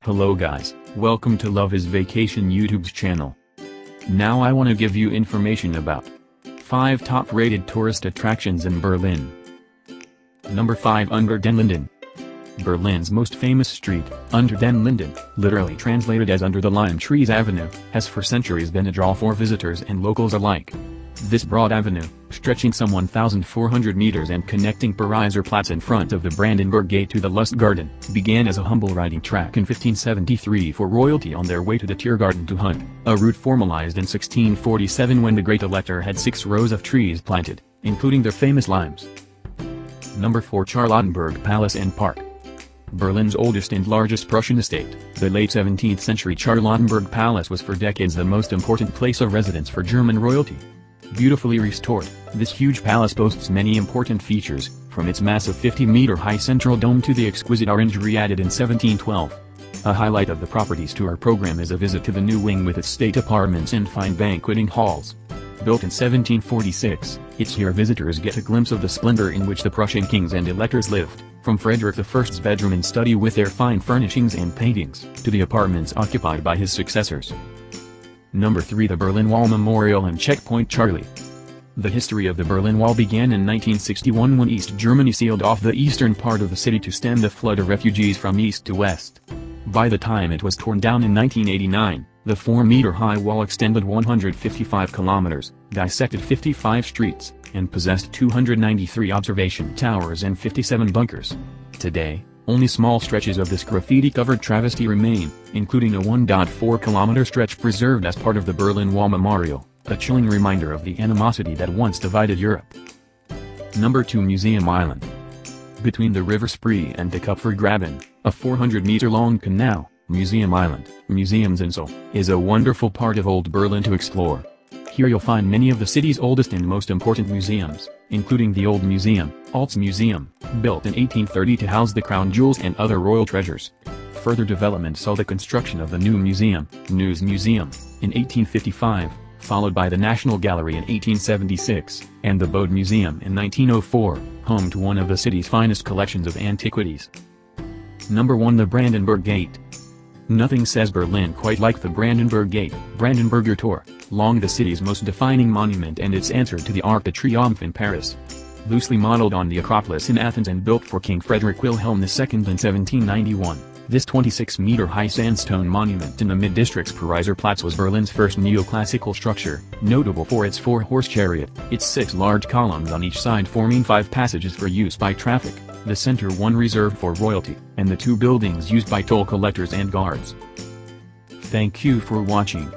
Hello guys, welcome to Love is Vacation YouTube's channel. Now I want to give you information about 5 top rated tourist attractions in Berlin. Number 5, Unter den Linden. Berlin's most famous street, Unter den Linden, literally translated as Under the Lime Trees Avenue, has for centuries been a draw for visitors and locals alike. This broad avenue, stretching some 1,400 meters and connecting Pariser Platz in front of the Brandenburg Gate to the Lustgarten, began as a humble riding track in 1573 for royalty on their way to the Tiergarten to hunt, a route formalized in 1647 when the Great Elector had 6 rows of trees planted, including their famous limes. Number 4, Charlottenburg Palace and Park. Berlin's oldest and largest Prussian estate, the late 17th century Charlottenburg Palace was for decades the most important place of residence for German royalty. Beautifully restored, this huge palace boasts many important features, from its massive 50-meter-high central dome to the exquisite orangery added in 1712. A highlight of the property's tour program is a visit to the new wing with its state apartments and fine banqueting halls. Built in 1746, it's here visitors get a glimpse of the splendor in which the Prussian kings and electors lived, from Frederick I's bedroom and study with their fine furnishings and paintings, to the apartments occupied by his successors. Number 3, the Berlin Wall Memorial and Checkpoint Charlie. The history of the Berlin Wall began in 1961 when East Germany sealed off the eastern part of the city to stem the flood of refugees from east to west. By the time it was torn down in 1989, the 4-meter-high wall extended 155 kilometers, dissected 55 streets, and possessed 293 observation towers and 57 bunkers. Today, only small stretches of this graffiti-covered travesty remain, including a 1.4-kilometer stretch preserved as part of the Berlin Wall Memorial, a chilling reminder of the animosity that once divided Europe. Number 2, Museum Island. Between the River Spree and the Kupfergraben, a 400-meter-long canal, Museum Island, Museumsinsel, is a wonderful part of Old Berlin to explore. Here you'll find many of the city's oldest and most important museums, including the Old Museum, Alts Museum, built in 1830 to house the crown jewels and other royal treasures. Further development saw the construction of the New Museum, News Museum, in 1855, followed by the National Gallery in 1876, and the Bode Museum in 1904, home to one of the city's finest collections of antiquities. Number 1, the Brandenburg Gate. Nothing says Berlin quite like the Brandenburg Gate, Brandenburger Tor, long the city's most defining monument and its answer to the Arc de Triomphe in Paris. Loosely modeled on the Acropolis in Athens and built for King Frederick Wilhelm II in 1791, this 26-meter-high sandstone monument in the mid-district's Pariser Platz was Berlin's first neoclassical structure, notable for its 4-horse chariot, its 6 large columns on each side forming 5 passages for use by traffic, the center one reserved for royalty, and the 2 buildings used by toll collectors and guards. Thank you for watching.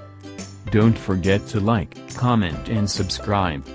Don't forget to like, comment and subscribe.